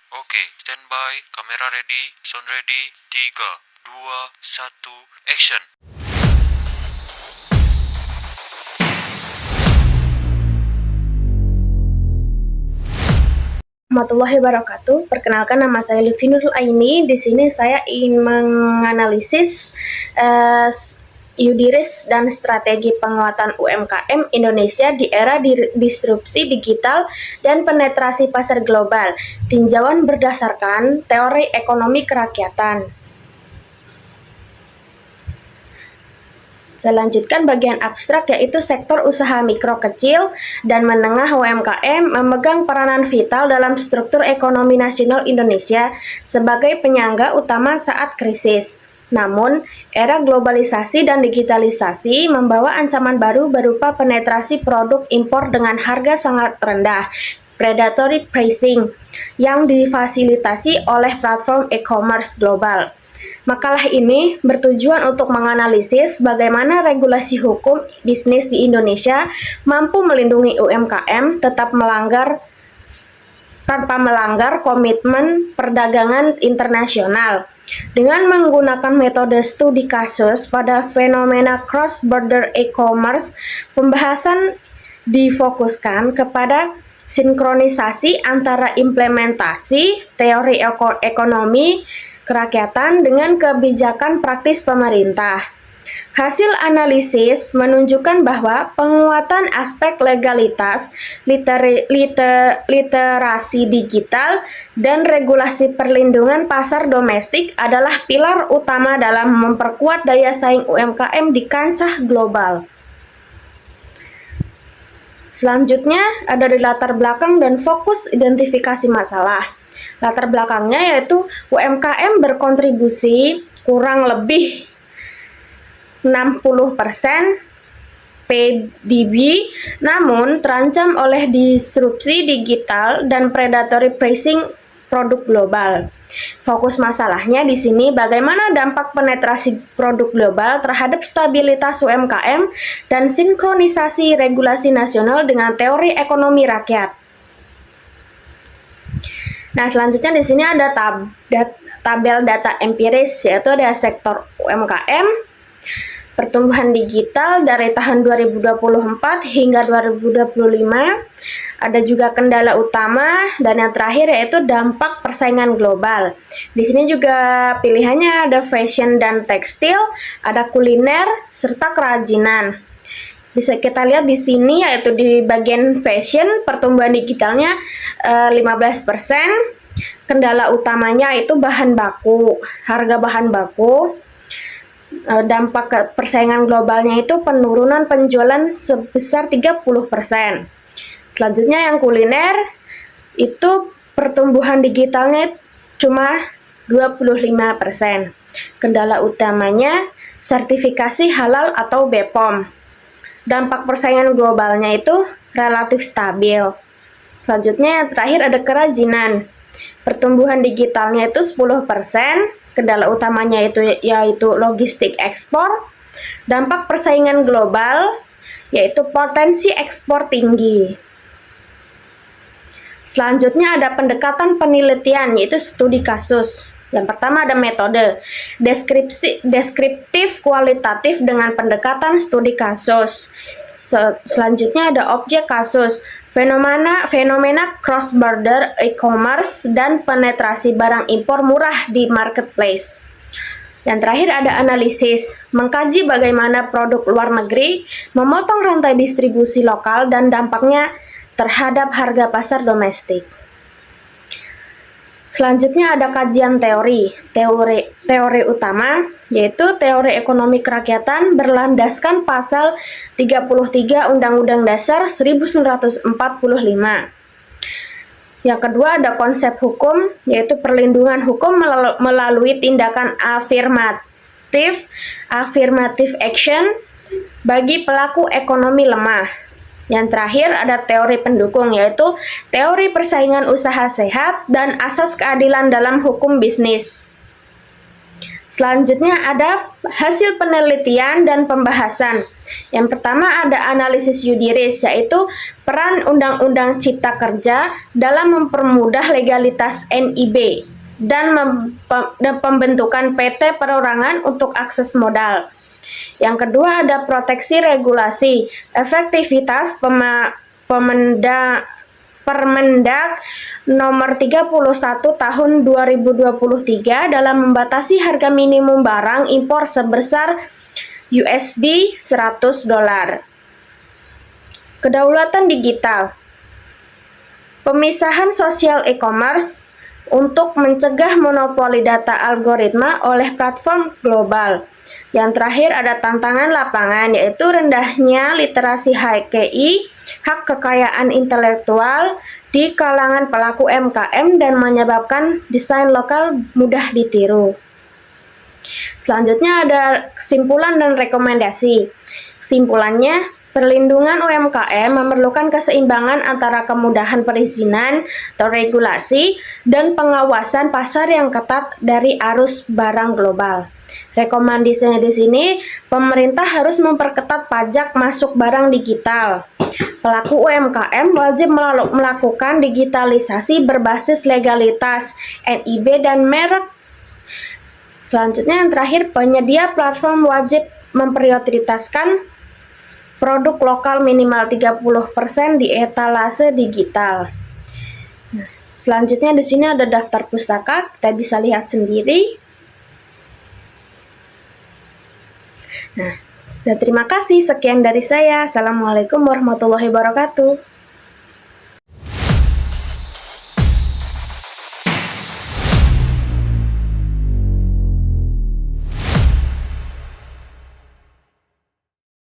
Oke, standby, kamera ready, sound ready, 3, 2, 1, action. Warahmatullahi wabarakatuh. Perkenalkan, nama saya Livi Nurul Aini. Di sini saya ingin menganalisis UDIRIS dan strategi penguatan UMKM Indonesia di era disrupsi digital dan penetrasi pasar global. Tinjauan berdasarkan teori ekonomi kerakyatan. Saya lanjutkan bagian abstrak, yaitu sektor usaha mikro kecil dan menengah UMKM memegang peranan vital dalam struktur ekonomi nasional Indonesia sebagai penyangga utama saat krisis. Namun, era globalisasi dan digitalisasi membawa ancaman baru berupa penetrasi produk impor dengan harga sangat rendah, predatory pricing, yang difasilitasi oleh platform e-commerce global. Makalah ini bertujuan untuk menganalisis bagaimana regulasi hukum bisnis di Indonesia mampu melindungi UMKM tanpa melanggar komitmen perdagangan internasional. Dengan menggunakan metode studi kasus pada fenomena cross-border e-commerce, pembahasan difokuskan kepada sinkronisasi antara implementasi teori ekonomi kerakyatan dengan kebijakan praktis pemerintah. Hasil analisis menunjukkan bahwa penguatan aspek legalitas, literasi digital, dan regulasi perlindungan pasar domestik adalah pilar utama dalam memperkuat daya saing UMKM di kancah global. Selanjutnya ada di latar belakang dan fokus identifikasi masalah. Latar belakangnya yaitu UMKM berkontribusi kurang lebih 60% PDB, namun terancam oleh disrupsi digital dan predatory pricing produk global. Fokus masalahnya di sini bagaimana dampak penetrasi produk global terhadap stabilitas UMKM dan sinkronisasi regulasi nasional dengan teori ekonomi rakyat. Nah, selanjutnya di sini ada tabel data empiris, yaitu ada sektor UMKM, pertumbuhan digital dari tahun 2024 hingga 2025, ada juga kendala utama, dan yang terakhir yaitu dampak persaingan global. Di sini juga pilihannya ada fashion dan tekstil, ada kuliner, serta kerajinan. Bisa kita lihat di sini, yaitu di bagian fashion, pertumbuhan digitalnya 15%. Kendala utamanya itu bahan baku, harga bahan baku. Dampak persaingan globalnya itu penurunan penjualan sebesar 30%. Selanjutnya yang kuliner, itu pertumbuhan digitalnya cuma 25%. Kendala utamanya sertifikasi halal atau BPOM. Dampak persaingan globalnya itu relatif stabil. Selanjutnya yang terakhir ada kerajinan. Pertumbuhan digitalnya itu 10%, kendala utamanya yaitu logistik ekspor. Dampak persaingan global yaitu potensi ekspor tinggi. Selanjutnya ada pendekatan penelitian, yaitu studi kasus. Yang pertama ada metode deskriptif kualitatif dengan pendekatan studi kasus. Selanjutnya ada objek kasus, fenomena cross-border e-commerce dan penetrasi barang impor murah di marketplace. Yang terakhir ada analisis, mengkaji bagaimana produk luar negeri memotong rantai distribusi lokal dan dampaknya terhadap harga pasar domestik. Selanjutnya ada kajian teori utama, yaitu teori ekonomi kerakyatan berlandaskan pasal 33 Undang-Undang Dasar 1945. Yang kedua ada konsep hukum, yaitu perlindungan hukum melalui tindakan affirmative action bagi pelaku ekonomi lemah. Yang terakhir ada teori pendukung, yaitu teori persaingan usaha sehat dan asas keadilan dalam hukum bisnis. Selanjutnya ada hasil penelitian dan pembahasan. Yang pertama ada analisis yudiris, yaitu peran Undang-Undang Cipta Kerja dalam mempermudah legalitas NIB dan pembentukan PT perorangan untuk akses modal. Yang kedua ada proteksi regulasi, efektivitas Permendag nomor 31 tahun 2023 dalam membatasi harga minimum barang impor sebesar USD 100 dolar. Kedaulatan digital. Pemisahan sosial e-commerce untuk mencegah monopoli data algoritma oleh platform global. Yang terakhir ada tantangan lapangan, yaitu rendahnya literasi HKI, hak kekayaan intelektual di kalangan pelaku UMKM dan menyebabkan desain lokal mudah ditiru. Selanjutnya ada kesimpulan dan rekomendasi. Kesimpulannya, perlindungan UMKM memerlukan keseimbangan antara kemudahan perizinan atau regulasi dan pengawasan pasar yang ketat dari arus barang global. Rekomendasinya di sini, pemerintah harus memperketat pajak masuk barang digital. Pelaku UMKM wajib melakukan digitalisasi berbasis legalitas NIB dan merek. Selanjutnya yang terakhir, penyedia platform wajib memprioritaskan produk lokal minimal 30% di etalase digital. Nah, selanjutnya di sini ada daftar pustaka, kita bisa lihat sendiri. Nah, dan terima kasih, sekian dari saya. Assalamualaikum warahmatullahi wabarakatuh.